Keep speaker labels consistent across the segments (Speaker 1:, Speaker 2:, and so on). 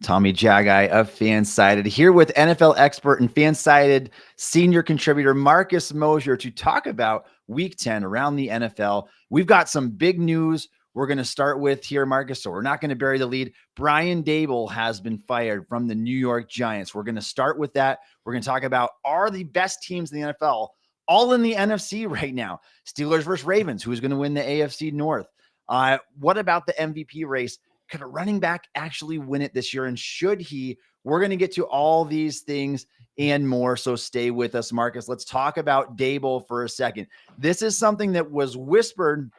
Speaker 1: Tommy Jaggi of Fansided here with NFL expert and Fansided senior contributor Marcus Moser to talk about Week 10 around the NFL. We've got some big news we're going to start with here, Marcus, so we're not going to bury the lead. Brian Daboll has been fired from the New York Giants. We're going to start with that. We're going to talk about are the best teams in the NFL all in the NFC right now? Steelers versus Ravens. Who's going to win the AFC North? What about the MVP race? Could a running back actually win it this year? And should he? We're going to get to all these things and more. So stay with us, Marcus. Let's talk about Daboll for a second. This is something that was whispered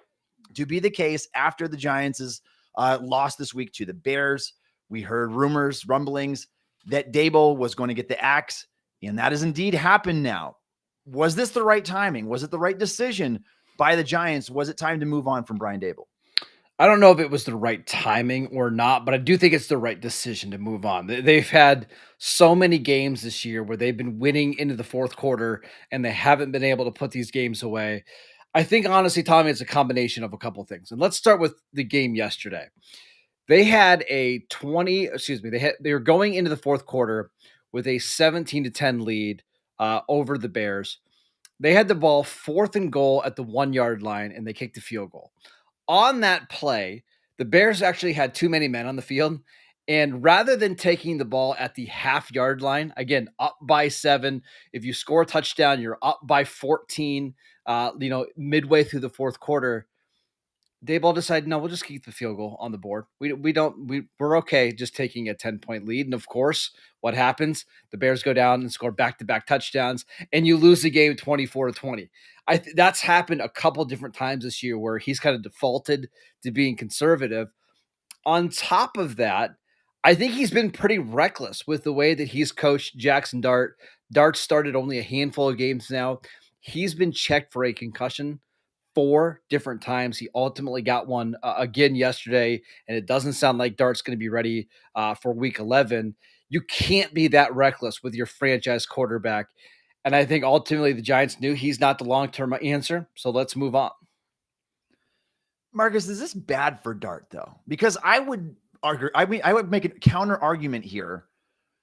Speaker 1: to be the case after the Giants' lost this week to the Bears. We heard rumors, rumblings that Daboll was going to get the axe, and that has indeed happened now. Was this the right timing? Was it the right decision by the Giants? Was it time to move on from Brian Daboll?
Speaker 2: I don't know if it was the right timing or not, but I do think it's the right decision to move on. They've had so many games this year where they've been winning into the fourth quarter and they haven't been able to put these games away. I think, honestly, Tommy, it's a combination of a couple of things. And let's start with the game yesterday. They had they were going into the fourth quarter with a 17-10 lead over the Bears. They had the ball 4th and goal at the 1-yard line, and they kicked the field goal. On that play, the Bears actually had too many men on the field. And rather than taking the ball at the half-yard line, again, up by 7, if you score a touchdown, you're up by 14, midway through the fourth quarter, Daboll decided, no, we'll just keep the field goal on the board. We're okay just taking a 10-point lead. And of course, what happens? The Bears go down and score back-to-back touchdowns, and you lose the game 24-20. That's happened a couple different times this year where he's kind of defaulted to being conservative. On top of that, I think he's been pretty reckless with the way that he's coached Jaxson Dart. Dart started only a handful of games now. He's been checked for a concussion 4 different times. He ultimately got one again yesterday, and it doesn't sound like Dart's going to be ready for week 11. You can't be that reckless with your franchise quarterback. And I think ultimately the Giants knew he's not the long-term answer, so let's move on.
Speaker 1: Marcus, is this bad for Dart, though? Because I would make a counter argument here.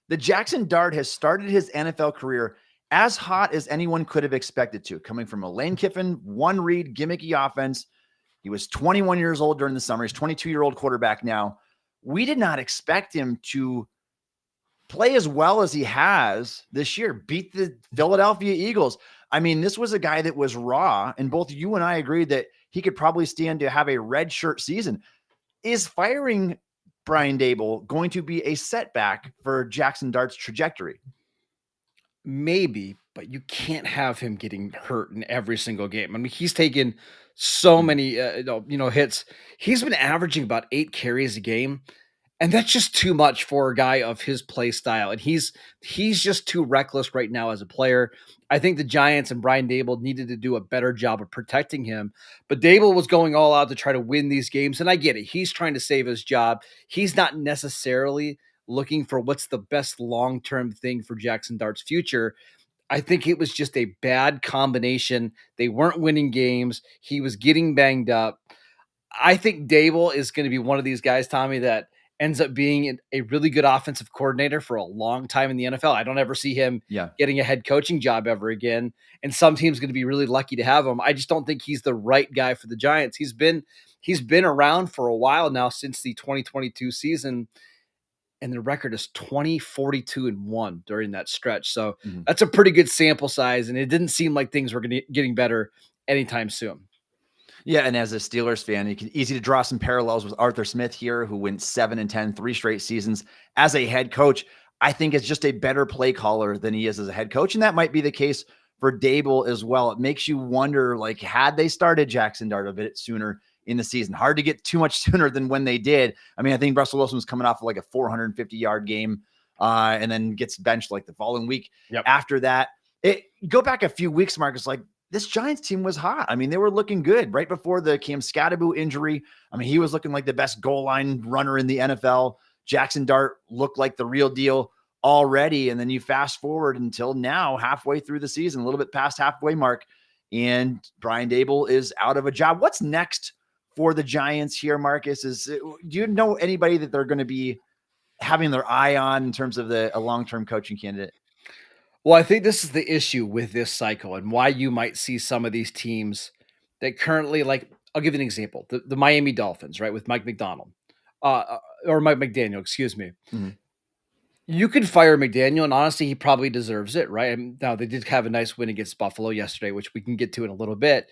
Speaker 1: The Jaxson Dart has started his NFL career as hot as anyone could have expected to, coming from a Lane Kiffin, one-read, gimmicky offense. He was 21 years old during the summer. He's a 22-year-old quarterback now. We did not expect him to play as well as he has this year, beat the Philadelphia Eagles. I mean, this was a guy that was raw, and both you and I agreed that he could probably stand to have a red shirt season. Is firing Brian Daboll going to be a setback for Jaxson Dart's trajectory?
Speaker 2: Maybe, but you can't have him getting hurt in every single game. I mean, he's taken so many, hits. He's been averaging about 8 carries a game, and that's just too much for a guy of his play style. And he's just too reckless right now as a player. I think the Giants and Brian Daboll needed to do a better job of protecting him, but Daboll was going all out to try to win these games. And I get it. He's trying to save his job. He's not necessarily looking for what's the best long-term thing for Jaxson Dart's future. I think it was just a bad combination. They weren't winning games. He was getting banged up. I think Daboll is going to be one of these guys, Tommy, that ends up being a really good offensive coordinator for a long time in the NFL. I don't ever see him getting a head coaching job ever again. And some team's going to be really lucky to have him. I just don't think he's the right guy for the Giants. He's been around for a while now since the 2022 season. And the record is 20-42-1 during that stretch. So that's a pretty good sample size. And it didn't seem like things were getting better anytime soon.
Speaker 1: Yeah, and as a Steelers fan, easy to draw some parallels with Arthur Smith here, who went 7-10, 3 straight seasons as a head coach. I think it's just a better play caller than he is as a head coach, and that might be the case for Daboll as well. It makes you wonder, like, had they started Jaxson Dart a bit sooner in the season? Hard to get too much sooner than when they did. I mean, I think Russell Wilson was coming off of like a 450-yard game and then gets benched like the following week. After that. Go back a few weeks, Marcus, like, this Giants team was hot. I mean, they were looking good right before the Cam Scatterbo injury. I mean, he was looking like the best goal line runner in the NFL. Jaxson Dart looked like the real deal already. And then you fast forward until now, halfway through the season, a little bit past halfway mark, and Brian Daboll is out of a job. What's next for the Giants here, Marcus? Do you know anybody that they're going to be having their eye on in terms of a long-term coaching candidate?
Speaker 2: Well, I think this is the issue with this cycle and why you might see some of these teams that currently, like, I'll give you an example. The Miami Dolphins, right, with Mike McDonald, or Mike McDaniel, excuse me.
Speaker 1: Mhm.
Speaker 2: You could fire McDaniel, and honestly, he probably deserves it, right? And now they did have a nice win against Buffalo yesterday, which we can get to in a little bit.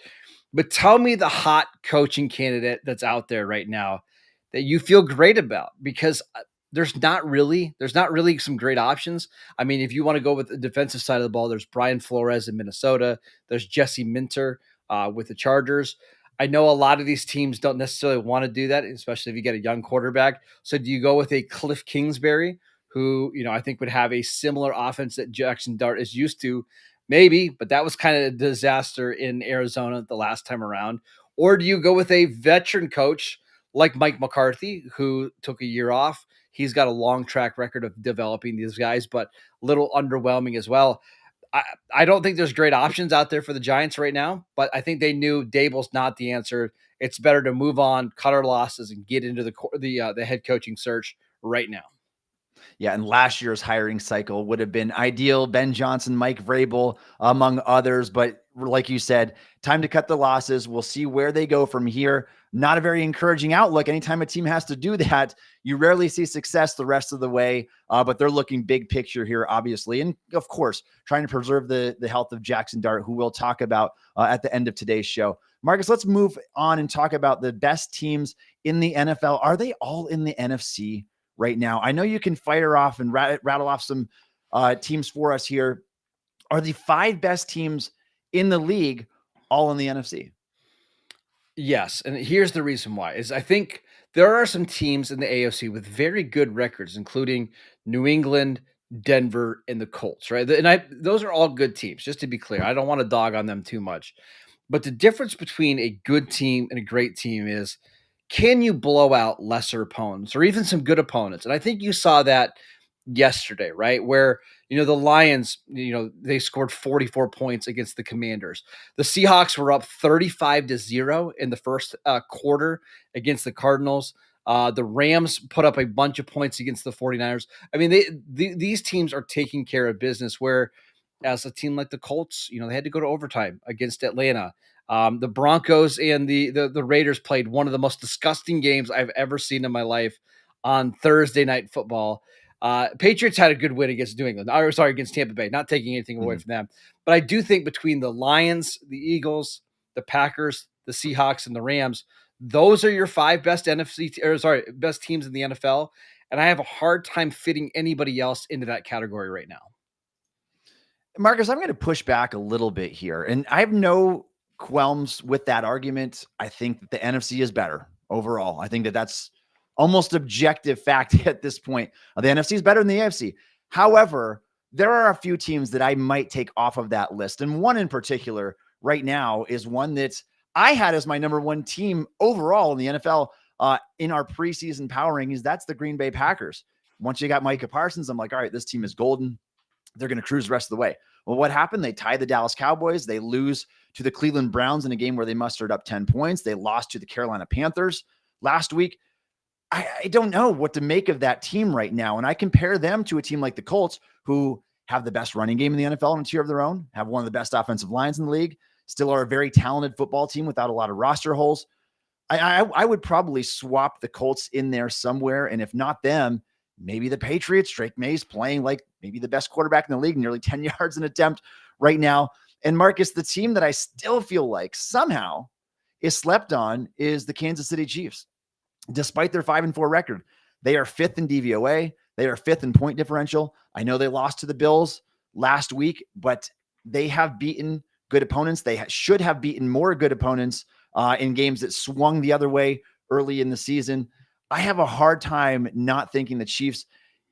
Speaker 2: But tell me the hot coaching candidate that's out there right now that you feel great about, because there's not really some great options. I mean, if you want to go with the defensive side of the ball, there's Brian Flores in Minnesota. There's Jesse Minter with the Chargers. I know a lot of these teams don't necessarily want to do that, especially if you get a young quarterback. So do you go with a Cliff Kingsbury, who, I think would have a similar offense that Jaxson Dart is used to? Maybe, but that was kind of a disaster in Arizona the last time around. Or do you go with a veteran coach like Mike McCarthy, who took a year off? He's got a long track record of developing these guys, but a little underwhelming as well. I, I don't think there's great options out there for the Giants right now, but I think they knew Daboll's not the answer. It's better to move on, cut our losses, and get into the head coaching search right now.
Speaker 1: Yeah, and last year's hiring cycle would have been ideal. Ben Johnson, Mike Vrabel, among others. But like you said, time to cut the losses. We'll see where they go from here. Not a very encouraging outlook. Anytime a team has to do that, you rarely see success the rest of the way. But they're looking big picture here, obviously. And of course, trying to preserve the health of Jaxson Dart, who we'll talk about at the end of today's show. Marcus, let's move on and talk about the best teams in the NFL. Are they all in the NFC right now? I know you can fire off and rattle off some teams for us here. Are the 5 best teams in the league all in the NFC?
Speaker 2: Yes, and here's the reason why is I think there are some teams in the AFC with very good records, including New England, Denver, and the Colts, right? And those are all good teams, just to be clear. I don't want to dog on them too much. But the difference between a good team and a great team is, can you blow out lesser opponents or even some good opponents? And I think you saw that yesterday, right? Where, the Lions, they scored 44 points against the Commanders. The Seahawks were up 35-0 in the first quarter against the Cardinals. The Rams put up a bunch of points against the 49ers. I mean, these teams are taking care of business, where as a team like the Colts, they had to go to overtime against Atlanta. The Broncos and the Raiders played one of the most disgusting games I've ever seen in my life on Thursday Night Football. Patriots had a good win against New England. Against Tampa Bay. Not taking anything away from them, but I do think between the Lions, the Eagles, the Packers, the Seahawks, and the Rams, those are your 5 best best teams in the NFL. And I have a hard time fitting anybody else into that category right now.
Speaker 1: Marcus, I'm going to push back a little bit here, and I have no qualms with that argument. I think that the NFC is better overall. I think that that's almost objective fact at this point. The NFC is better than the AFC. However, there are a few teams that I might take off of that list. And one in particular right now is one that I had as my number 1 team overall in the NFL in our preseason power rankings. That's the Green Bay Packers. Once you got Micah Parsons, I'm like, all right, this team is golden. They're going to cruise the rest of the way. Well, what happened? They tied the Dallas Cowboys. They lose to the Cleveland Browns in a game where they mustered up 10 points. They lost to the Carolina Panthers last week. I don't know what to make of that team right now. And I compare them to a team like the Colts, who have the best running game in the NFL on a tier of their own, have one of the best offensive lines in the league, still are a very talented football team without a lot of roster holes. I would probably swap the Colts in there somewhere. And if not them, maybe the Patriots. Drake Maye is playing like maybe the best quarterback in the league, nearly 10 yards an attempt right now. And Marcus, the team that I still feel like somehow is slept on is the Kansas City Chiefs. Despite their 5-4 record, they are 5th in DVOA. They are 5th in point differential. I know they lost to the Bills last week, but they have beaten good opponents. They should have beaten more good opponents in games that swung the other way early in the season. I have a hard time not thinking the Chiefs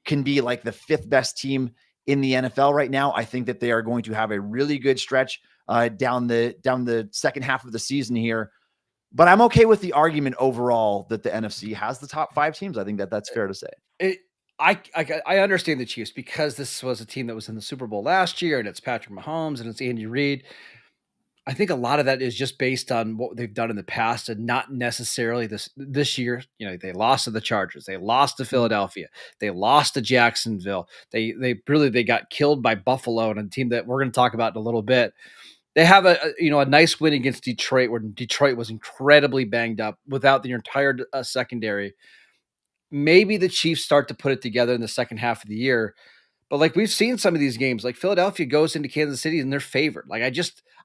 Speaker 1: can be like the 5th best team in the NFL right now. I think that they are going to have a really good stretch down the second half of the season here. But I'm okay with the argument overall that the NFC has the top 5 teams. I think that that's fair to say.
Speaker 2: I understand the Chiefs because this was a team that was in the Super Bowl last year, and it's Patrick Mahomes and it's Andy Reid. I think a lot of that is just based on what they've done in the past and not necessarily this year. You know, they lost to the Chargers, they lost to
Speaker 1: Mhm.
Speaker 2: Philadelphia, they lost to Jacksonville. They got killed by Buffalo and a team that we're going to talk about in a little bit. They have a nice win against Detroit where Detroit was incredibly banged up without the entire secondary. Maybe the Chiefs start to put it together in the second half of the year, but like we've seen some of these games, like Philadelphia goes into Kansas City and they're favored.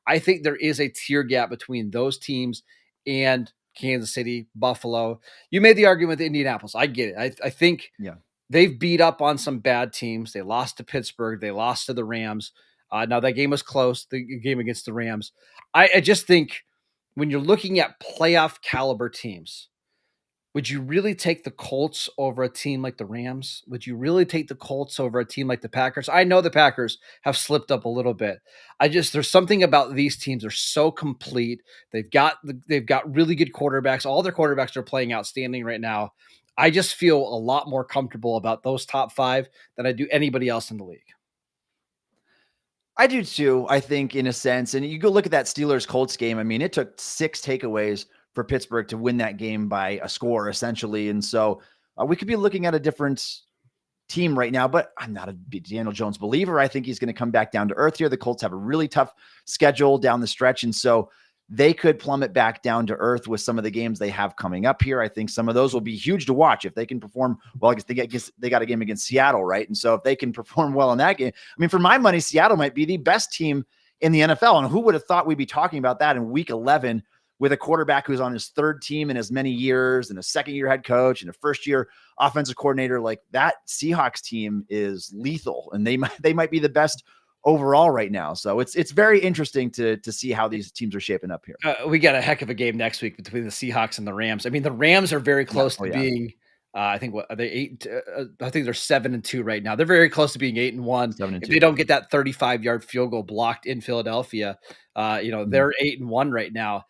Speaker 2: I think there is a tier gap between those teams and Kansas City, Buffalo. You made the argument with Indianapolis. I get it. I think
Speaker 1: Yeah.
Speaker 2: they've beat up on some bad teams. They lost to Pittsburgh. They lost to the Rams. Now that game was close. The game against the Rams. I just think when you're looking at playoff caliber teams, would you really take the Colts over a team like the Rams? Would you really take the Colts over a team like the Packers? I know the Packers have slipped up a little bit. There's something about these teams are so complete. They've got really good quarterbacks. All their quarterbacks are playing outstanding right now. I just feel a lot more comfortable about those top 5 than I do anybody else in the league.
Speaker 1: I do too, I think, in a sense. And you go look at that Steelers Colts game. I mean, it took 6 takeaways for Pittsburgh to win that game by a score, essentially. And so we could be looking at a different team right now, but I'm not a Daniel Jones believer. I think he's going to come back down to earth here. The Colts have a really tough schedule down the stretch. And so they could plummet back down to earth with some of the games they have coming up here. I think some of those will be huge to watch if they can perform well. I guess they got a game against Seattle, right? And so if they can perform well in that game, I mean, for my money, Seattle might be the best team in the NFL. And who would have thought we'd be talking about that in week 11 with a quarterback who's on his 3rd team in as many years and a 2nd-year head coach and a 1st-year offensive coordinator? Like, that Seahawks team is lethal, and they might be the best overall right now. So it's very interesting to see how these teams are shaping up here.
Speaker 2: We got a heck of a game next week between the Seahawks and the Rams. I mean, the Rams are very
Speaker 1: Yeah.
Speaker 2: close
Speaker 1: Oh
Speaker 2: to
Speaker 1: yeah.
Speaker 2: being. I think what are they 8? I think they're 7-2 right now. They're very close to being 8-1.
Speaker 1: Seven and
Speaker 2: If they
Speaker 1: two.
Speaker 2: don't get that 35-yard field goal blocked in Philadelphia,
Speaker 1: Mhm.
Speaker 2: they're 8-1 right now.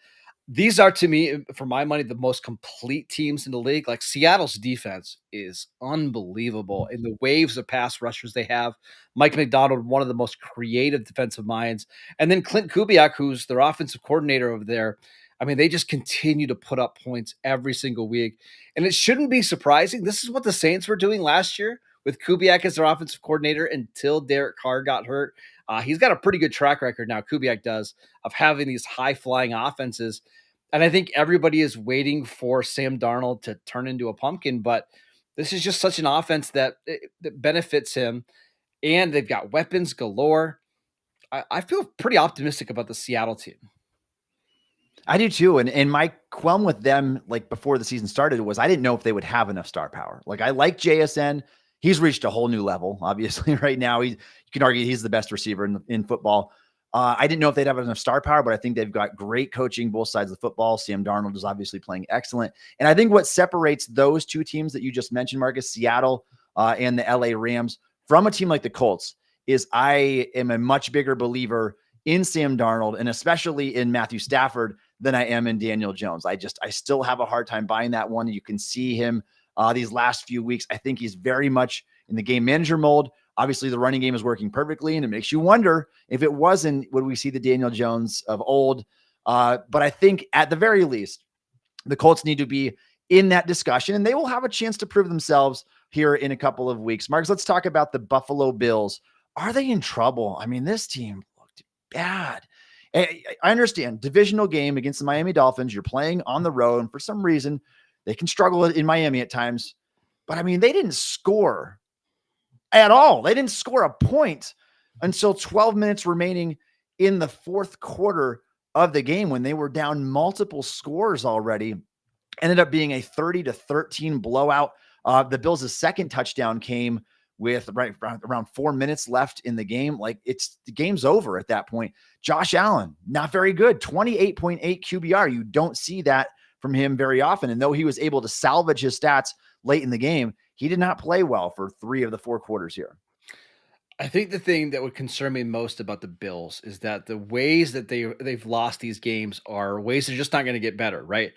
Speaker 2: These are, to me, for my money, the most complete teams in the league. Like, Seattle's defense is unbelievable in the waves of pass rushers they have. Mike McDonald, one of the most creative defensive minds. And then Clint Kubiak, who's their offensive coordinator over there. I mean, they just continue to put up points every single week. And it shouldn't be surprising. This is what the Saints were doing last year with Kubiak as their offensive coordinator until Derek Carr got hurt. He's got a pretty good track record now, Kubiak does, of having these high-flying offenses. And I think everybody is waiting for Sam Darnold to turn into a pumpkin, but this is just such an offense that benefits him, and they've got weapons galore. I feel pretty optimistic about the Seattle team.
Speaker 1: I do too. And my qualm with them, like before the season started, was I didn't know if they would have enough star power. Like, I like JSN. He's reached a whole new level. Obviously, right now, you can argue he's the best receiver in football. I didn't know if they'd have enough star power, but I think they've got great coaching both sides of the football. Sam Darnold is obviously playing excellent. And I think what separates those two teams that you just mentioned, Marcus, Seattle and the LA Rams, from a team like the Colts, is I am a much bigger believer in Sam Darnold and especially in Matthew Stafford than I am in Daniel Jones. I still have a hard time buying that one. You can see him these last few weeks. I think he's very much in the game manager mold. Obviously, the running game is working perfectly, and it makes you wonder if it wasn't, would we see the Daniel Jones of old? But I think at the very least, the Colts need to be in that discussion, and they will have a chance to prove themselves here in a couple of weeks. Marcus, let's talk about the Buffalo Bills. Are they in trouble? I mean, this team looked bad. I understand divisional game against the Miami Dolphins. You're playing on the road, and for some reason, they can struggle in Miami at times. But I mean, they didn't score at all. They didn't score a point until 12 minutes remaining in the 4th quarter of the game when they were down multiple scores already. Ended up being a 30-13 blowout. The Bills' second touchdown came with around 4 minutes left in the game. Like, the game's over at that point. Josh Allen, not very good. 28.8 QBR. You don't see that from him very often. And though he was able to salvage his stats late in the game, he did not play well for 3 of the 4 quarters here.
Speaker 2: I think the thing that would concern me most about the Bills is that the ways that they've lost these games are ways they're just not going to get better, right?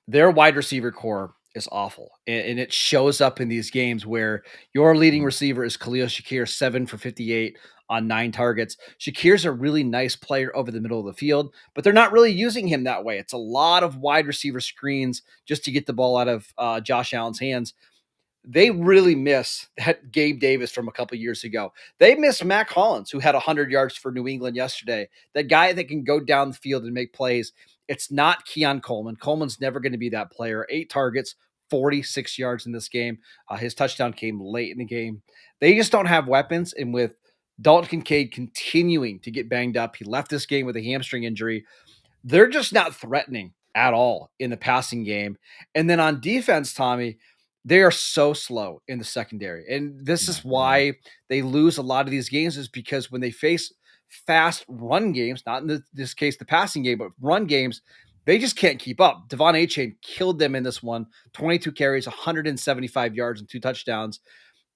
Speaker 2: Their wide receiver core is awful. And it shows up in these games where your leading
Speaker 1: Mhm.
Speaker 2: receiver is Khalil Shakir, 7 for 58 on 9 targets. Shakir's a really nice player over the middle of the field, but they're not really using him that way. It's a lot of wide receiver screens just to get the ball out of Josh Allen's hands. They really miss that Gabe Davis from a couple years ago. They miss Mac Hollins, who had 100 yards for New England yesterday. That guy that can go down the field and make plays. It's not Keon Coleman. Coleman's never going to be that player. 8 targets, 46 yards in this game. His touchdown came late in the game. They just don't have weapons. And with Dalton Kincaid continuing to get banged up, he left this game with a hamstring injury. They're just not threatening at all in the passing game. And then on defense, Tommy, they are so slow in the secondary. And this is
Speaker 1: Yeah.
Speaker 2: why they lose a lot of these games, is because when they face fast run games, not in this case, the passing game, but run games, they just can't keep up. Devon Achane killed them in this one, 22 carries, 175 yards, and 2 touchdowns.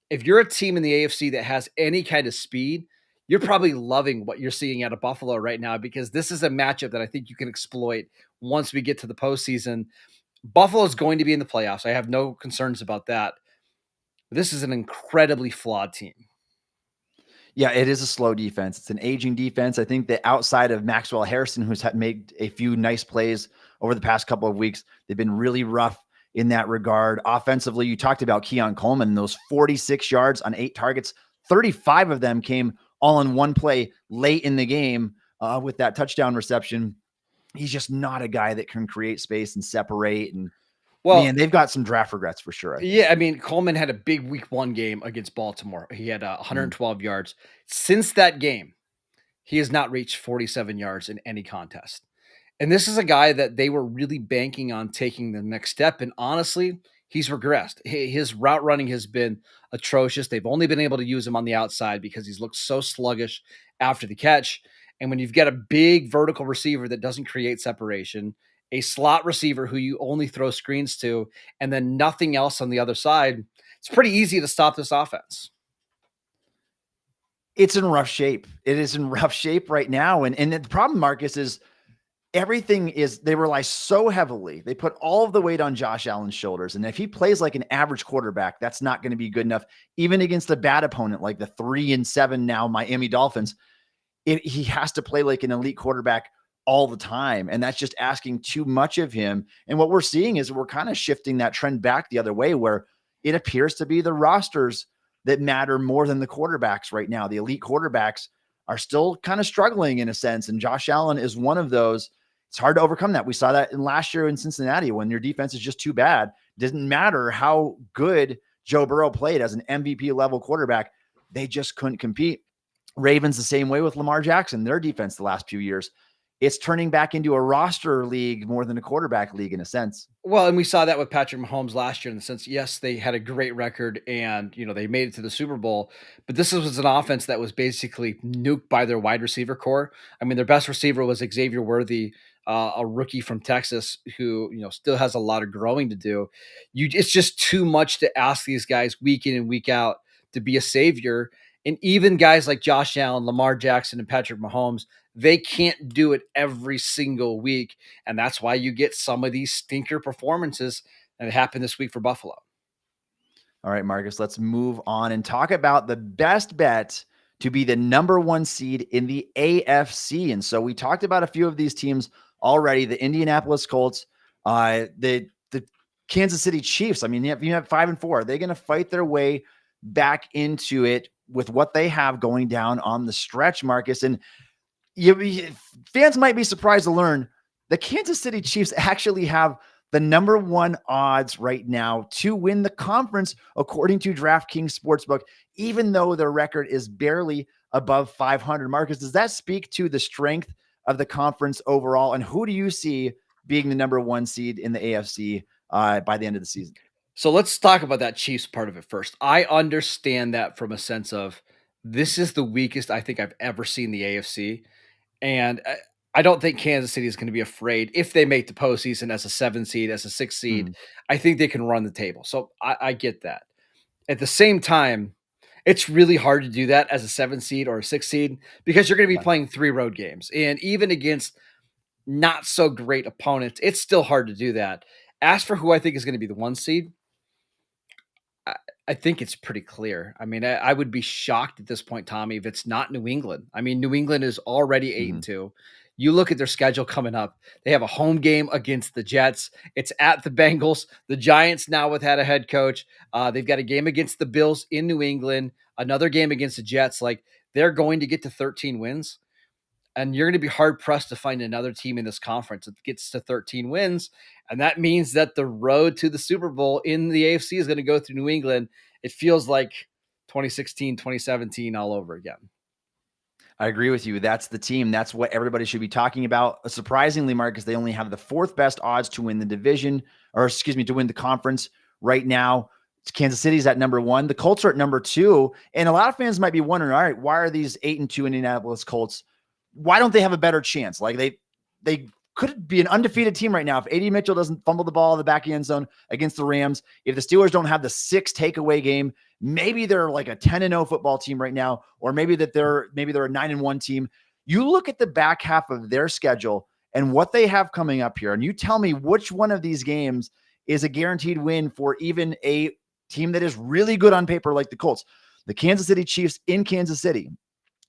Speaker 2: If you're a team in the AFC that has any kind of speed, you're probably loving what you're seeing out of Buffalo right now, because this is a matchup that I think you can exploit once we get to the postseason. Buffalo is going to be in the playoffs. I have no concerns about that. This is an incredibly flawed team.
Speaker 1: Yeah, it is a slow defense. It's an aging defense. I think that outside of Maxwell Harrison, who's made a few nice plays over the past couple of weeks, they've been really rough in that regard. Offensively, you talked about Keon Coleman, those 46 yards on 8 targets, 35 of them came all in one play late in the game with that touchdown reception. He's just not a guy that can create space and separate. And man,
Speaker 2: Well,
Speaker 1: they've got some draft regrets for sure, I think.
Speaker 2: yeah, I mean, Coleman had a big week 1 game against Baltimore. He had
Speaker 1: Mhm.
Speaker 2: 112 yards. Since that game, he has not reached 47 yards in any contest. And this is a guy that they were really banking on taking the next step. And honestly, he's regressed. His route running has been atrocious. They've only been able to use him on the outside because he's looked so sluggish after the catch. And when you've got a big vertical receiver that doesn't create separation, a slot receiver who you only throw screens to, and then nothing else on the other side, it's pretty easy to stop this offense.
Speaker 1: It's in rough shape. It is in rough shape right now. And the problem, Marcus, is everything is they rely so heavily. They put all of the weight on Josh Allen's shoulders. And if he plays like an average quarterback, that's not going to be good enough, even against a bad opponent like the 3-7 now Miami Dolphins. He has to play like an elite quarterback all the time. And that's just asking too much of him. And what we're seeing is we're kind of shifting that trend back the other way, where it appears to be the rosters that matter more than the quarterbacks right now. The elite quarterbacks are still kind of struggling in a sense. And Josh Allen is one of those. It's hard to overcome that. We saw that in last year in Cincinnati when your defense is just too bad. It doesn't matter how good Joe Burrow played as an MVP level quarterback. They just couldn't compete. Ravens the same way with Lamar Jackson, their defense the last few years. It's turning back into a roster league more than a quarterback league in a sense.
Speaker 2: Well, and we saw that with Patrick Mahomes last year in the sense, yes, they had a great record and, they made it to the Super Bowl, but this was an offense that was basically nuked by their wide receiver core. I mean, their best receiver was Xavier Worthy, a rookie from Texas who, still has a lot of growing to do. It's just too much to ask these guys week in and week out to be a savior. And even guys like Josh Allen, Lamar Jackson, and Patrick Mahomes, they can't do it every single week. And that's why you get some of these stinker performances that happened this week for Buffalo.
Speaker 1: All right, Marcus, let's move on and talk about the best bet to be the number 1 seed in the AFC. And so we talked about a few of these teams already. The Indianapolis Colts, the Kansas City Chiefs. I mean, you have 5 and 4. They're going to fight their way back into it with what they have going down on the stretch, Marcus. And fans might be surprised to learn the Kansas City Chiefs actually have the number 1 odds right now to win the conference, according to DraftKings Sportsbook, even though their record is barely above 500. Marcus, does that speak to the strength of the conference overall? And who do you see being the number 1 seed in the AFC by the end of the season?
Speaker 2: So let's talk about that Chiefs part of it first. I understand that from a sense of this is the weakest I think I've ever seen the AFC. And I don't think Kansas City is going to be afraid if they make the postseason as a 7 seed, as a 6 seed.
Speaker 1: Mm.
Speaker 2: I think they can run the table. So I get that. At the same time, it's really hard to do that as a 7 seed or a 6 seed because you're going to be
Speaker 1: Yeah.
Speaker 2: playing 3 road games. And even against not so great opponents, it's still hard to do that. As for who I think is going to be the 1 seed, I, I think it's pretty clear. I mean, I would be shocked at this point, Tommy, if it's not New England. I mean, New England is already 8-2. You look at their schedule coming up. They have a home game against the Jets. It's at the Bengals. The Giants now without a head coach. They've got a game against the Bills in New England, another game against the Jets. Like, they're going to get to 13 wins. And you're going to be hard pressed to find another team in this conference that gets to 13 wins. And that means that the road to the Super Bowl in the AFC is going to go through New England. It feels like 2016, 2017 all over again.
Speaker 1: I agree with you. That's the team. That's what everybody should be talking about. Surprisingly, Marcus, they only have the 4th best odds to win the division, to win the conference right now. Kansas City's at number 1. The Colts are at number 2. And a lot of fans might be wondering, all right, why are these 8-2 Indianapolis Colts? Why don't they have a better chance? Like they could be an undefeated team right now. If AD Mitchell doesn't fumble the ball in the back of the end zone against the Rams, if the Steelers don't have the 6 takeaway game, maybe they're like a 10-0 football team right now, or maybe they're a 9-1 team. You look at the back half of their schedule and what they have coming up here, and you tell me which one of these games is a guaranteed win for even a team that is really good on paper like the Colts. The Kansas City Chiefs in Kansas City.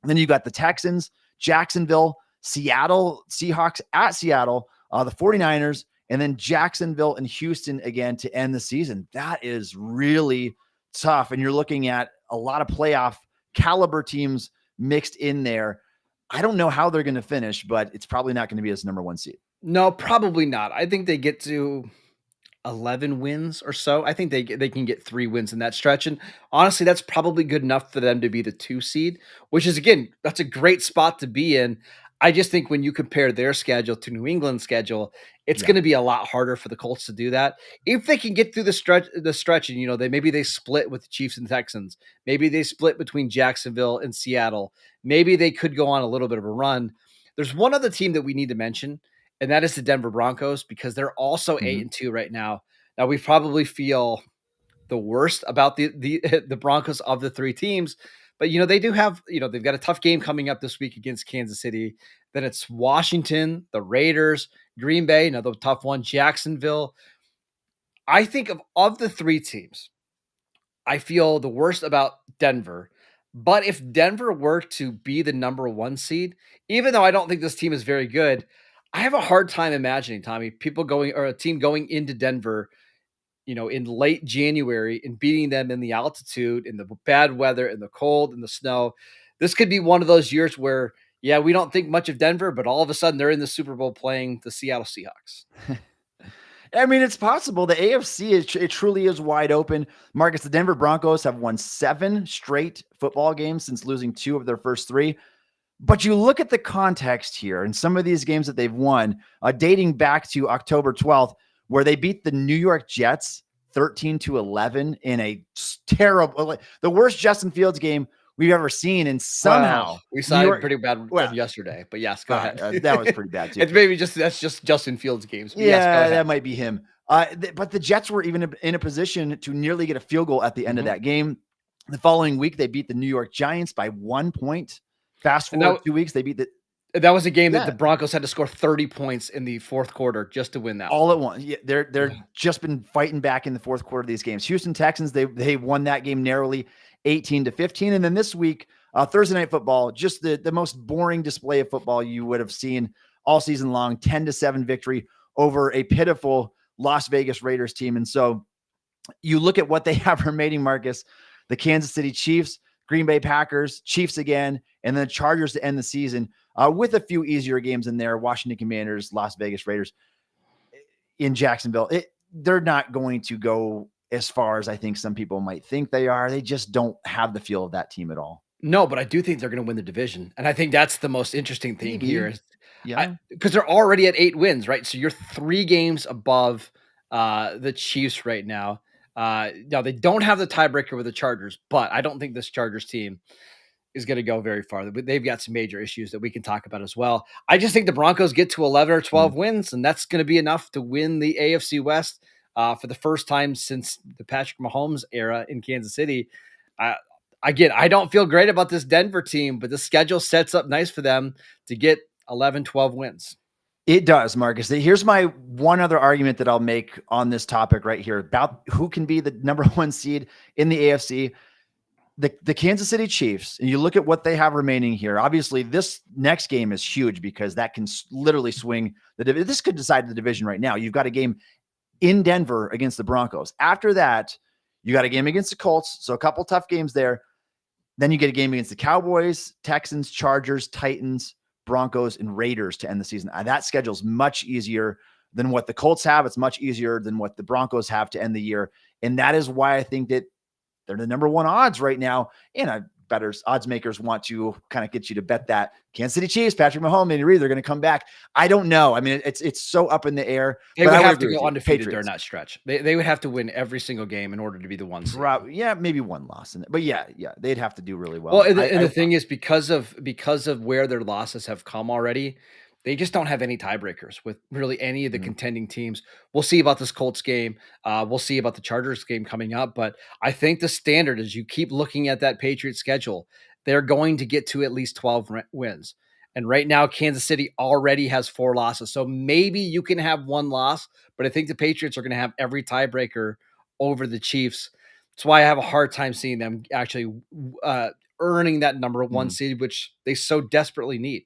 Speaker 1: And then you got the Texans, Jacksonville, Seattle, Seahawks at Seattle, the 49ers, and then Jacksonville and Houston again to end the season. That is really tough. And you're looking at a lot of playoff caliber teams mixed in there. I don't know how they're going to finish, but it's probably not going to be as number 1 seed.
Speaker 2: No, probably not. I think they get to 11 wins or so. I think they can get 3 wins in that stretch. And honestly, that's probably good enough for them to be the 2 seed, which is, again, that's a great spot to be in. I just think when you compare their schedule to New England's schedule, it's going to be a lot harder for the Colts to do that. If they can get through the stretch, and maybe they split with the Chiefs and Texans, maybe they split between Jacksonville and Seattle, maybe they could go on a little bit of a run. There's one other team that we need to mention, and that is the Denver Broncos, because they're also 8-2 right now. Now, we probably feel the worst about the Broncos of the 3 teams, but they do have, they've got a tough game coming up this week against Kansas City. Then it's Washington, the Raiders, Green Bay, another tough one, Jacksonville. I think of the 3 teams, I feel the worst about Denver. But if Denver were to be the number 1 seed, even though I don't think this team is very good, I have a hard time imagining, Tommy, a team going into Denver, in late January and beating them in the altitude, in the bad weather, in the cold, in the snow. This could be one of those years where, we don't think much of Denver, but all of a sudden they're in the Super Bowl playing the Seattle Seahawks.
Speaker 1: I mean, it's possible. The AFC, it truly is wide open. Marcus, the Denver Broncos have won 7 straight football games since losing 2 of their first 3. But you look at the context here and some of these games that they've won, dating back to October 12th, where they beat the New York Jets 13-11 in a terrible, the worst Justin Fields game we've ever seen. And somehow
Speaker 2: we saw it pretty bad yesterday, but yes, go ahead.
Speaker 1: That was pretty bad too.
Speaker 2: That's just Justin Fields games.
Speaker 1: But yes, that might be him. But the Jets were even in a position to nearly get a field goal at the end of that game. The following week, they beat the New York Giants by 1 point. Fast forward 2 weeks, they beat
Speaker 2: that was a game that the Broncos had to score 30 points in the 4th quarter just to win that.
Speaker 1: All at once. Yeah, they're just been fighting back in the 4th quarter of these games. Houston Texans, they won that game narrowly 18-15. And then this week, Thursday Night Football, just the most boring display of football you would have seen all season long, 10-7 victory over a pitiful Las Vegas Raiders team. And so you look at what they have remaining, Marcus, the Kansas City Chiefs, Green Bay Packers, Chiefs again, and then the Chargers to end the season with a few easier games in there, Washington Commanders, Las Vegas Raiders in Jacksonville. They're not going to go as far as I think some people might think they are. They just don't have the feel of that team at all.
Speaker 2: No, but I do think they're going to win the division. And I think that's the most interesting thing here.
Speaker 1: Yeah.
Speaker 2: Because they're already at 8 wins, right? So you're 3 games above the Chiefs right now. Now, they don't have the tiebreaker with the Chargers, but I don't think this Chargers team is going to go very far. But they've got some major issues that we can talk about as well. I just think the Broncos get to 11 or 12 wins, and that's going to be enough to win the AFC West for the first time since the Patrick Mahomes era in Kansas City. Again, I don't feel great about this Denver team, but the schedule sets up nice for them to get 11, 12 wins.
Speaker 1: It does, Marcus. Here's my one other argument that I'll make on this topic right here about who can be the number one seed in the AFC. The Kansas City Chiefs, and you look at what they have remaining here. Obviously, this next game is huge because that can literally swing the division. This could decide the division right now. You've got a game in Denver against the Broncos. After that, you got a game against the Colts. So a couple tough games there. Then you get a game against the Cowboys, Texans, Chargers, Titans, Broncos, and Raiders to end the season. That schedule is much easier than what the Colts have. It's much easier than what the Broncos have to end the year. And that is why I think that they're the number one odds right now. And bettors, odds makers want to kind of get you to bet that Kansas City Chiefs, Patrick Mahomes, Andy Reid, they're going to come back. I don't know. I mean, it's so up in the air.
Speaker 2: They would have to go undefeated during that stretch. They would have to win every single game in order to be the one seed.
Speaker 1: Yeah, maybe one loss in it. But yeah, they'd have to do really well.
Speaker 2: Well, and the thing is, because of where their losses have come already, they just don't have any tiebreakers with really any of the contending teams. We'll see about this Colts game. We'll see about the Chargers game coming up. But I think the standard is you keep looking at that Patriots schedule, they're going to get to at least 12 wins. And right now, Kansas City already has 4 losses. So maybe you can have one loss, but I think the Patriots are going to have every tiebreaker over the Chiefs. That's why I have a hard time seeing them actually earning that number one seed, which they so desperately need.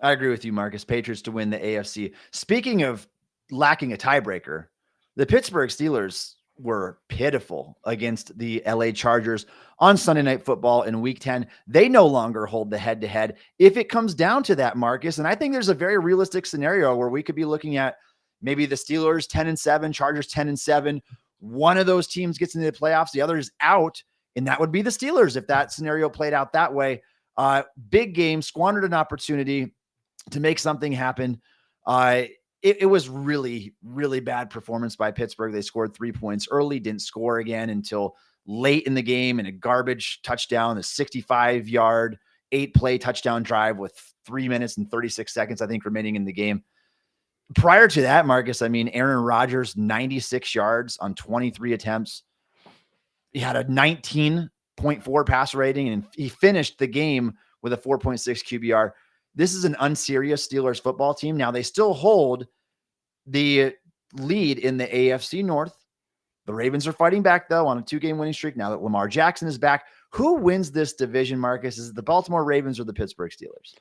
Speaker 1: I agree with you, Marcus. Patriots to win the AFC. Speaking of lacking a tiebreaker, the Pittsburgh Steelers were pitiful against the LA Chargers on Sunday Night Football in Week 10. They no longer hold the head-to-head. If it comes down to that, Marcus, and I think there's a very realistic scenario where we could be looking at maybe the Steelers 10-7, Chargers 10-7. One of those teams gets into the playoffs, the other is out, and that would be the Steelers if that scenario played out that way. Big game, squandered an opportunity to make something happen. It was really, really bad performance by Pittsburgh. They scored 3 points early, didn't score again until late in the game in a garbage touchdown, a 65-yard, 8-play touchdown drive with 3 minutes and 36 seconds, I think, remaining in the game. Prior to that, Marcus, I mean, Aaron Rodgers, 96 yards on 23 attempts. He had a 19.4 passer rating, and he finished the game with a 4.6 QBR. This is an unserious Steelers football team. Now, they still hold the lead in the AFC North. The Ravens are fighting back, though, on a 2-game winning streak now that Lamar Jackson is back. Who wins this division, Marcus? Is it the Baltimore Ravens or the Pittsburgh Steelers?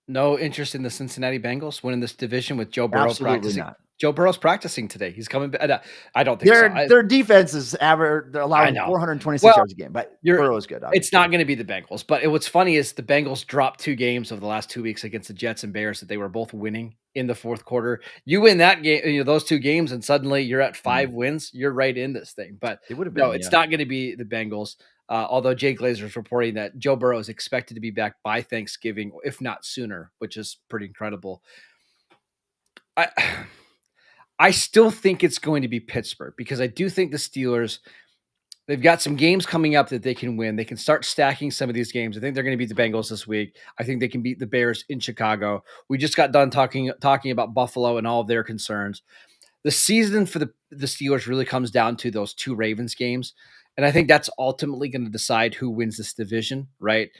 Speaker 2: No interest in the Cincinnati Bengals winning this division with Joe Burrow practicing.
Speaker 1: Not.
Speaker 2: Joe Burrow's practicing today. He's coming back. I don't think so.
Speaker 1: Their defense is allowing 426 yards a game, but Burrow is good. Obviously.
Speaker 2: It's not going to be the Bengals. But what's funny is the Bengals dropped 2 games over the last 2 weeks against the Jets and Bears that they were both winning in the fourth quarter. You win that game, those 2 games, and suddenly you're at 5 wins. You're right in this thing. But
Speaker 1: it would have been,
Speaker 2: it's not going to be the Bengals. Although Jay Glazer is reporting that Joe Burrow is expected to be back by Thanksgiving, if not sooner, which is pretty incredible. I still think it's going to be Pittsburgh because I do think the Steelers, they've got some games coming up that they can win. They can start stacking some of these games. I think they're going to beat the Bengals this week. I think they can beat the Bears in Chicago. We just got done talking about Buffalo and all of their concerns. The season for the Steelers really comes down to those 2 Ravens games. And I think that's ultimately going to decide who wins this division, right?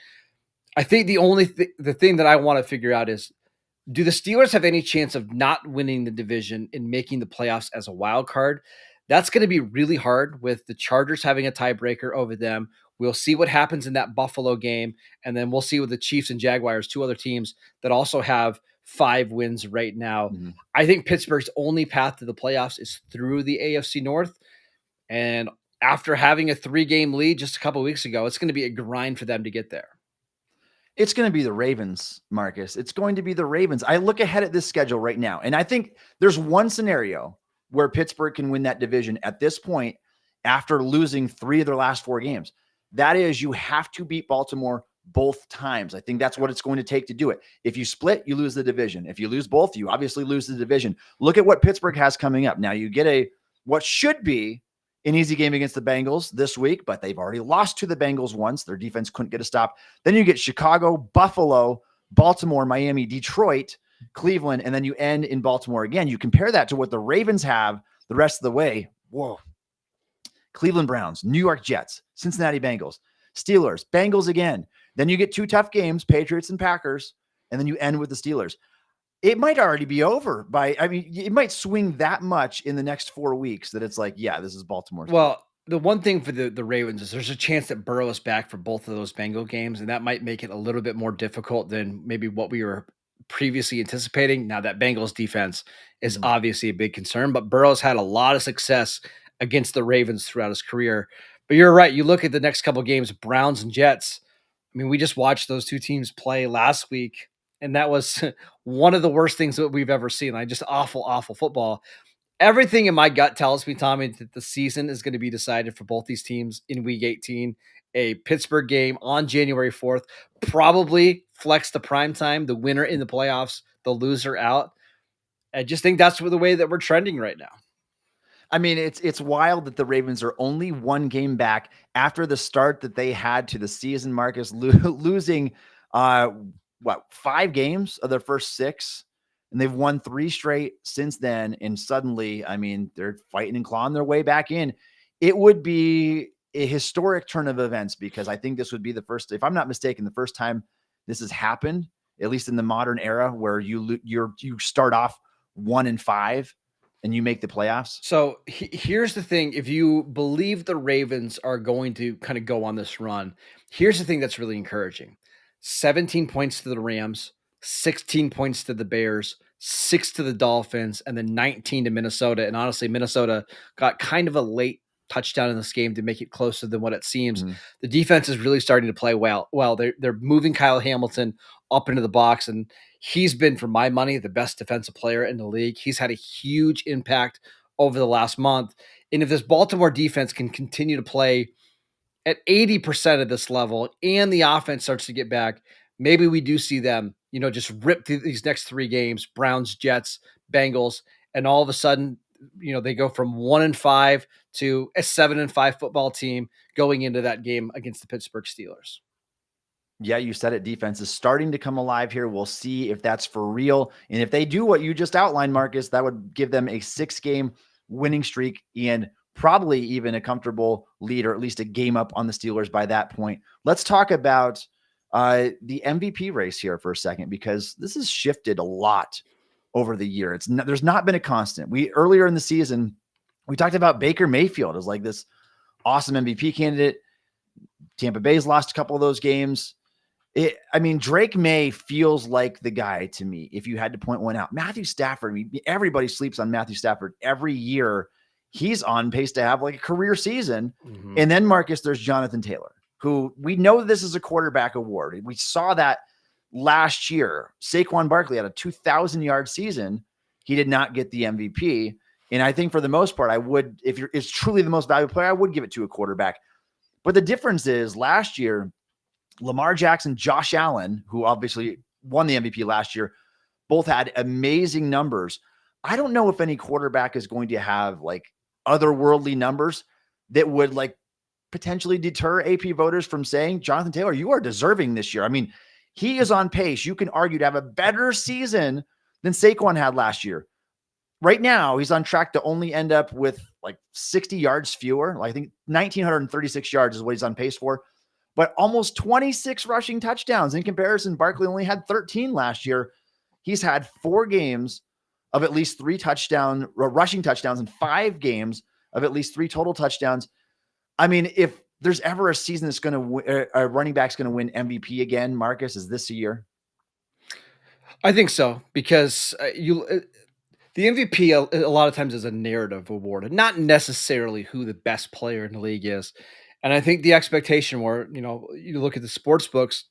Speaker 2: I think the thing that I want to figure out is, do the Steelers have any chance of not winning the division and making the playoffs as a wild card? That's going to be really hard with the Chargers having a tiebreaker over them. We'll see what happens in that Buffalo game, and then we'll see with the Chiefs and Jaguars, 2 other teams that also have 5 wins right now. Mm-hmm. I think Pittsburgh's only path to the playoffs is through the AFC North, and after having a 3-game lead just a couple of weeks ago, it's going to be a grind for them to get there.
Speaker 1: It's going to be the Ravens, Marcus. It's going to be the Ravens. I look ahead at this schedule right now, and I think there's one scenario where Pittsburgh can win that division at this point after losing 3 of their last 4 games. That is, you have to beat Baltimore both times. I think that's what it's going to take to do it. If you split, you lose the division. If you lose both, you obviously lose the division. Look at what Pittsburgh has coming up. Now you get what should be an easy game against the Bengals this week, but they've already lost to the Bengals once. Their defense couldn't get a stop. Then you get Chicago, Buffalo, Baltimore, Miami, Detroit, Cleveland, and then you end in Baltimore again. You compare that to what the Ravens have the rest of the way. Whoa. Cleveland Browns, New York Jets, Cincinnati Bengals, Steelers, Bengals again. Then you get 2 tough games, Patriots and Packers, and then you end with the Steelers. it might already be over by, I mean, it might swing that much in the next 4 weeks that it's like, yeah, this is Baltimore's team.
Speaker 2: Well, the one thing for the Ravens is there's a chance that Burrow is back for both of those Bengal games, and that might make it a little bit more difficult than maybe what we were previously anticipating. Now that Bengals defense is
Speaker 1: Mhm.
Speaker 2: obviously a big concern, but Burrow's had a lot of success against the Ravens throughout his career. But you're right. You look at the next couple games, Browns and Jets. I mean, we just watched those two teams play last week, and that was one of the worst things that we've ever seen. Like just awful, awful football. Everything in my gut tells me, Tommy, that the season is going to be decided for both these teams in week 18. A Pittsburgh game on January 4th, probably flex the prime time, the winner in the playoffs, the loser out. I just think that's the way that we're trending right now.
Speaker 1: I mean, it's wild that the Ravens are only one game back after the start that they had to the season, Marcus, losing uh 5 games of their first 6, and they've won 3 straight since then, and suddenly, I mean, they're fighting and clawing their way back in. It would be a historic turn of events because I think this would be the first, if I'm not mistaken, the first time this has happened, at least in the modern era, where you start off 1-5 and you make the playoffs.
Speaker 2: So here's the thing. If you believe the Ravens are going to kind of go on this run, here's the thing that's really encouraging: 17 points to the Rams, 16 points to the Bears, 6 to the Dolphins, and then 19 to Minnesota. And honestly, Minnesota got kind of a late touchdown in this game to make it closer than what it seems.
Speaker 1: Mhm.
Speaker 2: The defense is really starting to play well. Well, they're moving Kyle Hamilton up into the box, and he's been, for my money, the best defensive player in the league. He's had a huge impact over the last month. And if this Baltimore defense can continue to play at 80% of this level and the offense starts to get back, maybe we do see them, just rip through these next 3 games, Browns, Jets, Bengals, and all of a sudden, they go from 1-5 to a 7-5 football team going into that game against the Pittsburgh Steelers.
Speaker 1: Yeah, you said it. Defense is starting to come alive here. We'll see if that's for real. And if they do what you just outlined, Marcus, that would give them a 6-game winning streak and probably even a comfortable lead, or at least a game up on the Steelers by that point. Let's talk about the MVP race here for a second, because this has shifted a lot over the year. There's not been a constant. Earlier in the season, we talked about Baker Mayfield as like this awesome MVP candidate. Tampa Bay's lost a couple of those games. I mean, Drake Maye feels like the guy to me, if you had to point one out. Matthew Stafford, I mean, everybody sleeps on Matthew Stafford every year. He's on pace to have like a career season.
Speaker 2: Mm-hmm.
Speaker 1: And then, Marcus, there's Jonathan Taylor, who we know this is a quarterback award. We saw that last year. Saquon Barkley had a 2,000-yard season. He did not get the MVP. And I think for the most part, I would, if it's truly the most valuable player, I would give it to a quarterback. But the difference is last year, Lamar Jackson, Josh Allen, who obviously won the MVP last year, both had amazing numbers. I don't know if any quarterback is going to have like otherworldly numbers that would like potentially deter AP voters from saying, Jonathan Taylor, you are deserving this year. I mean, he is on pace, you can argue, to have a better season than Saquon had last year. Right now, he's on track to only end up with like 60 yards fewer. Like I think 1,936 yards is what he's on pace for, but almost 26 rushing touchdowns. In comparison, Barkley only had 13 last year. He's had 4 games of at least 3 rushing touchdowns, and 5 games of at least 3 total touchdowns. I mean, if there's ever a season that's going to a running back's going to win MVP again, Marcus, is this a year?
Speaker 2: I think so, because the MVP a lot of times is a narrative award, and not necessarily who the best player in the league is. And I think the expectation where, you look at the sports books,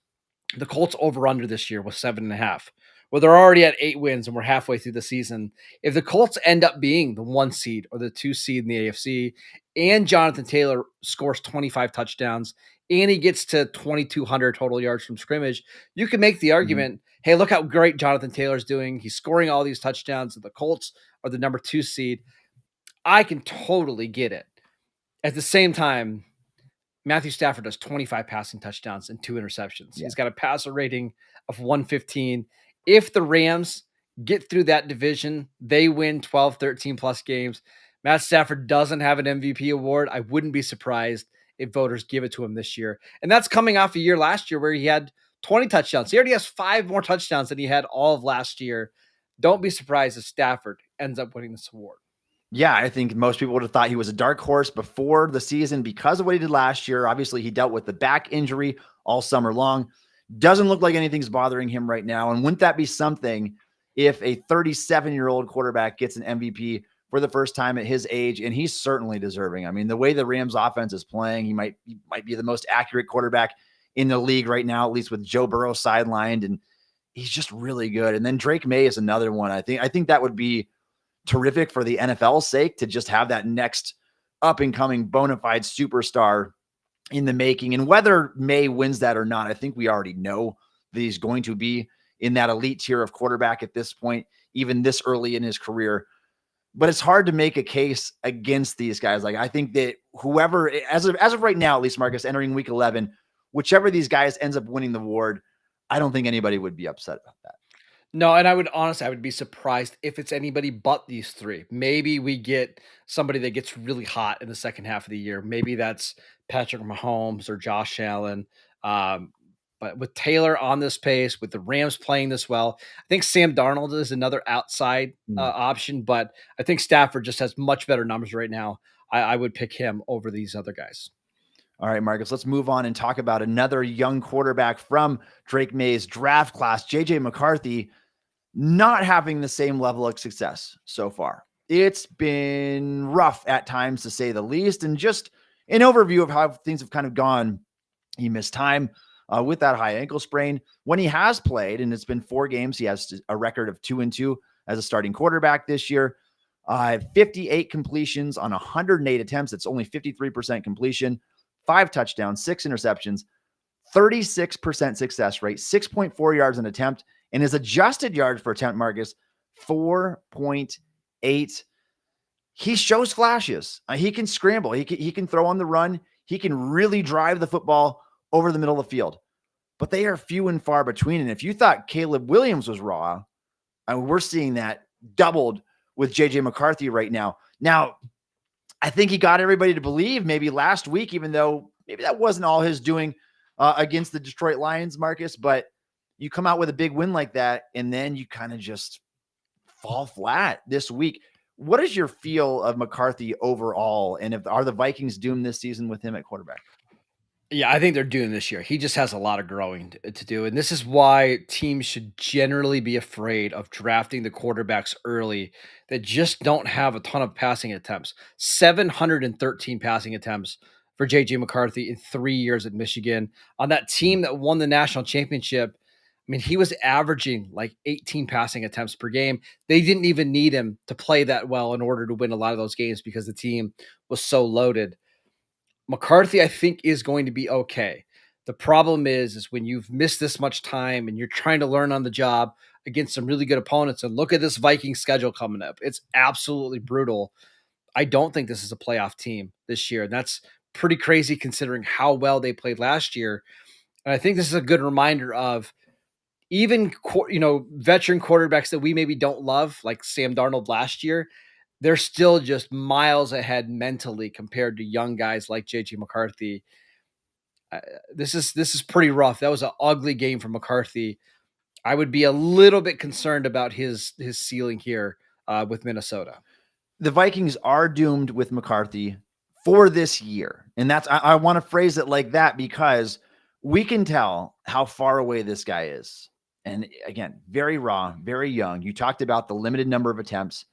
Speaker 2: the Colts over under this year was 7.5. Well, they're already at 8 wins and we're halfway through the season. If the Colts end up being the 1 seed or the 2 seed in the AFC, and Jonathan Taylor scores 25 touchdowns and he gets to 2,200 total yards from scrimmage, you can make the argument, hey, look how great Jonathan Taylor's doing. He's scoring all these touchdowns. The Colts are the number 2 seed. I can totally get it. At the same time, Matthew Stafford has 25 passing touchdowns and 2 interceptions.
Speaker 1: Yeah.
Speaker 2: He's got a passer rating of 115. If the Rams get through that division, they win 12, 13 plus games. Matt Stafford doesn't have an MVP award. I wouldn't be surprised if voters give it to him this year. And that's coming off a year last year where he had 20 touchdowns. He already has 5 more touchdowns than he had all of last year. don't be surprised if Stafford ends up winning this award.
Speaker 1: Yeah, I think most people would have thought he was a dark horse before the season because of what he did last year. Obviously, he dealt with the back injury all summer long. Doesn't look like anything's bothering him right now. And wouldn't that be something if a 37-year-old quarterback gets an MVP for the first time at his age? And he's certainly deserving. I mean, the way the Rams offense is playing, he might be the most accurate quarterback in the league right now, at least with Joe Burrow sidelined. And he's just really good. And then Drake Maye is another one. I think that would be terrific for the NFL's sake to just have that next up and coming bona fide superstar in the making. And whether May wins that or not, I think we already know that he's going to be in that elite tier of quarterback at this point, even this early in his career. But it's hard to make a case against these guys. Like, I think that whoever, as of right now, at least, Marcus, entering week 11, whichever these guys ends up winning the award, I don't think anybody would be upset about that.
Speaker 2: No, and I would be surprised if it's anybody but these three. Maybe we get somebody that gets really hot in the second half of the year. Maybe that's Patrick Mahomes or Josh Allen. But with Taylor on this pace, with the Rams playing this well, I think Sam Darnold is another outside option, but I think Stafford just has much better numbers right now. I would pick him over these other guys.
Speaker 1: All right, Marcus, let's move on and talk about another young quarterback from Drake Maye's draft class, JJ McCarthy, not having the same level of success so far. It's been rough at times, to say the least. And just an overview of how things have kind of gone. He missed time with that high ankle sprain. When he has played, and it's been 4 games, he has a record of 2-2 as a starting quarterback this year. 58 completions on 108 attempts. It's only 53% completion. 5 touchdowns, 6 interceptions, 36% success rate, 6.4 yards an attempt, and his adjusted yards per attempt, Marcus, 4.8. He shows flashes. He can scramble. He can throw on the run. He can really drive the football over the middle of the field. But they are few and far between. And if you thought Caleb Williams was raw, we're seeing that doubled with JJ McCarthy right now. Now, I think he got everybody to believe maybe last week, even though maybe that wasn't all his doing against the Detroit Lions, Marcus, but you come out with a big win like that, and then you kind of just fall flat this week. What is your feel of McCarthy overall? And are the Vikings doomed this season with him at quarterback?
Speaker 2: Yeah, I think they're doing this year. He just has a lot of growing to do. And this is why teams should generally be afraid of drafting the quarterbacks early that just don't have a ton of passing attempts. 713 passing attempts for JJ McCarthy in 3 years at Michigan. On that team that won the national championship, I mean, he was averaging like 18 passing attempts per game. They didn't even need him to play that well in order to win a lot of those games because the team was so loaded. McCarthy, I think, is going to be okay. The problem is when you've missed this much time and you're trying to learn on the job against some really good opponents, and look at this Viking schedule coming up. It's absolutely brutal. I don't think this is a playoff team this year. And that's pretty crazy considering how well they played last year. And I think this is a good reminder of even, veteran quarterbacks that we maybe don't love, like Sam Darnold last year. They're still just miles ahead mentally compared to young guys like JJ McCarthy. This is pretty rough. That was an ugly game for McCarthy. I would be a little bit concerned about his ceiling here with Minnesota.
Speaker 1: The Vikings are doomed with McCarthy for this year. And I want to phrase it like that because we can tell how far away this guy is. And again, very raw, very young. You talked about the limited number of attempts.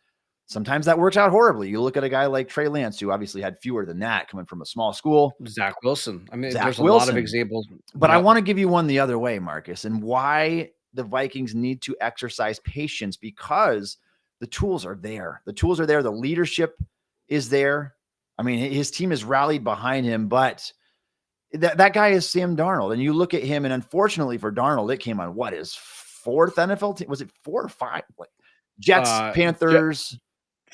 Speaker 1: Sometimes that works out horribly. You look at a guy like Trey Lance, who obviously had fewer than that coming from a small school.
Speaker 2: Zach Wilson. I mean, there's a lot of examples.
Speaker 1: But I want to give you one the other way, Marcus, and why the Vikings need to exercise patience, because the tools are there. The tools are there. The leadership is there. I mean, his team is rallied behind him, but that guy is Sam Darnold. And you look at him, and unfortunately for Darnold, it came on his 4th NFL team. Was it 4 or 5? Like Jets, Panthers,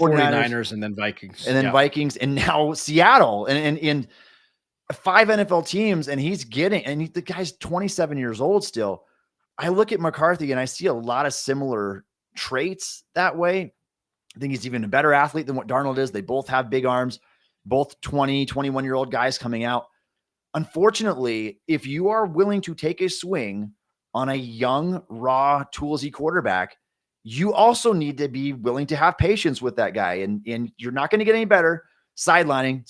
Speaker 2: 49ers, and then Vikings.
Speaker 1: And then Vikings, and now Seattle. And 5 NFL teams, and the guy's 27 years old still. I look at McCarthy, and I see a lot of similar traits that way. I think he's even a better athlete than what Darnold is. They both have big arms, both 20, 21-year-old guys coming out. Unfortunately, if you are willing to take a swing on a young, raw, toolsy quarterback, you also need to be willing to have patience with that guy. And you're not going to get any better sidelining.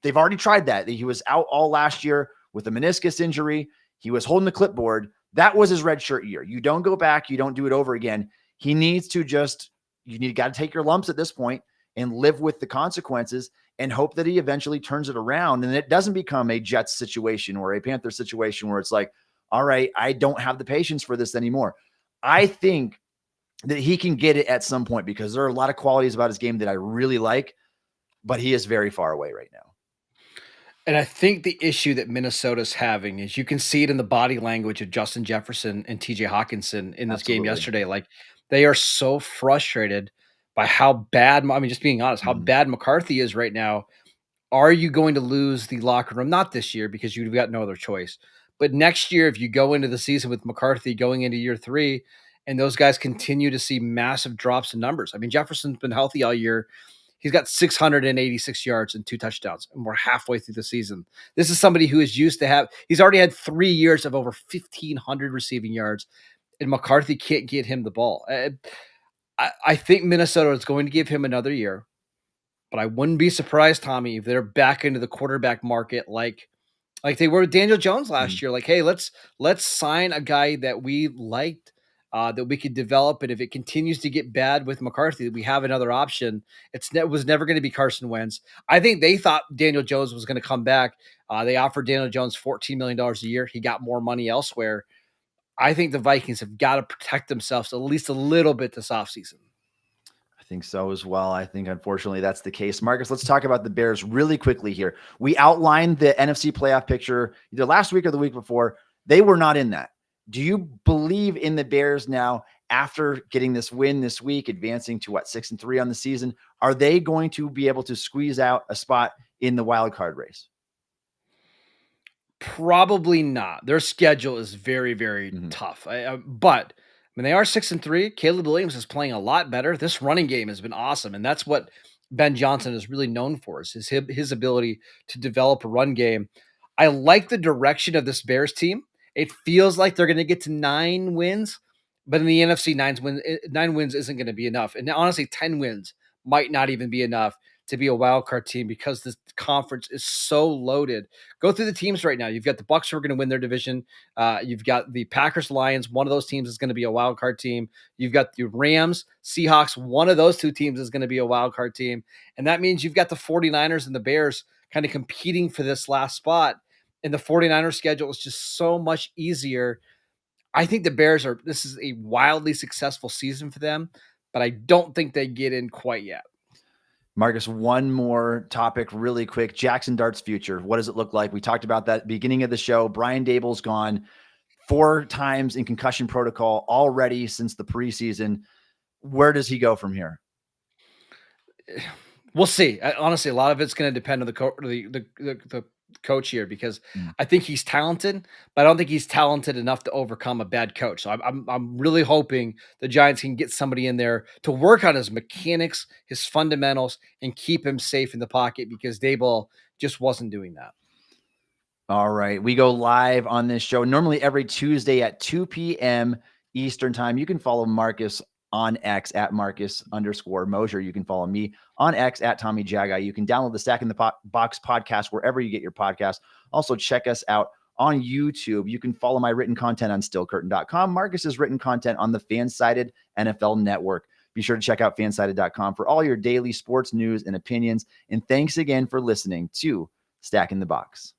Speaker 1: They've already tried that. He was out all last year with a meniscus injury. He was holding the clipboard. That was his redshirt year. You don't go back. You don't do it over again. He needs to got to take your lumps at this point and live with the consequences and hope that he eventually turns it around. And it doesn't become a Jets situation or a Panther situation where it's like, all right, I don't have the patience for this anymore. I think that he can get it at some point because there are a lot of qualities about his game that I really like, but he is very far away right now.
Speaker 2: And I think the issue that Minnesota's having is you can see it in the body language of Justin Jefferson and TJ Hawkinson in this game yesterday. Like, they are so frustrated by how bad, I mean, just being honest, how bad McCarthy is right now. Are you going to lose the locker room? Not this year because you've got no other choice. But next year, if you go into the season with McCarthy going into year 3 and those guys continue to see massive drops in numbers. I mean, Jefferson's been healthy all year. He's got 686 yards and 2 touchdowns, and we're halfway through the season. This is somebody who is used to he's already had 3 years of over 1,500 receiving yards, and McCarthy can't get him the ball. I think Minnesota is going to give him another year, but I wouldn't be surprised, Tommy, if they're back into the quarterback market like they were with Daniel Jones last year. Like, hey, let's sign a guy that we liked, that we could develop, and if it continues to get bad with McCarthy, we have another option. It was never going to be Carson Wentz. I think they thought Daniel Jones was going to come back. They offered Daniel Jones $14 million a year. He got more money elsewhere. I think the Vikings have got to protect themselves at least a little bit this offseason.
Speaker 1: I think so as well. I think, unfortunately, that's the case. Marcus, let's talk about the Bears really quickly here. We outlined the NFC playoff picture either last week or the week before. They were not in that. Do you believe in the Bears now after getting this win this week, advancing to 6-3 on the season? Are they going to be able to squeeze out a spot in the wild card race?
Speaker 2: Probably not. Their schedule is very, very tough. But I mean, they are 6-3. Caleb Williams is playing a lot better. This running game has been awesome, and that's what Ben Johnson is really known for, is his ability to develop a run game. I like the direction of this Bears team. It feels like they're going to get to 9 wins, but in the NFC, 9 wins isn't going to be enough. And honestly, 10 wins might not even be enough to be a wild card team because this conference is so loaded. Go through the teams right now. You've got the Bucs who are going to win their division. You've got the Packers, Lions. One of those teams is going to be a wild card team. You've got the Rams, Seahawks. One of those 2 teams is going to be a wild card team. And that means you've got the 49ers and the Bears kind of competing for this last spot. And the 49ers schedule is just so much easier. I think the Bears this is a wildly successful season for them, but I don't think they get in quite yet.
Speaker 1: Marcus, one more topic really quick. Jaxson Dart's future. What does it look like? We talked about that beginning of the show. Brian Daboll's gone 4 times in concussion protocol already since the preseason. Where does he go from here?
Speaker 2: We'll see. Honestly, a lot of it's going to depend on the coach here, because I think he's talented, but I don't think he's talented enough to overcome a bad coach. So I'm really hoping the Giants can get somebody in there to work on his mechanics, his fundamentals, and keep him safe in the pocket, because Daboll just wasn't doing that.
Speaker 1: All right. We go live on this show normally every Tuesday at 2 p.m. Eastern time. You can follow Marcus on X at Marcus_Moser. You can follow me on X at Tommy Jaggi. You can download the Stack in the Box podcast wherever you get your podcast. Also, check us out on YouTube. You can follow my written content on stillcurtain.com. Marcus's written content on the Fansided NFL Network. Be sure to check out fansided.com for all your daily sports news and opinions. And thanks again for listening to Stack in the Box.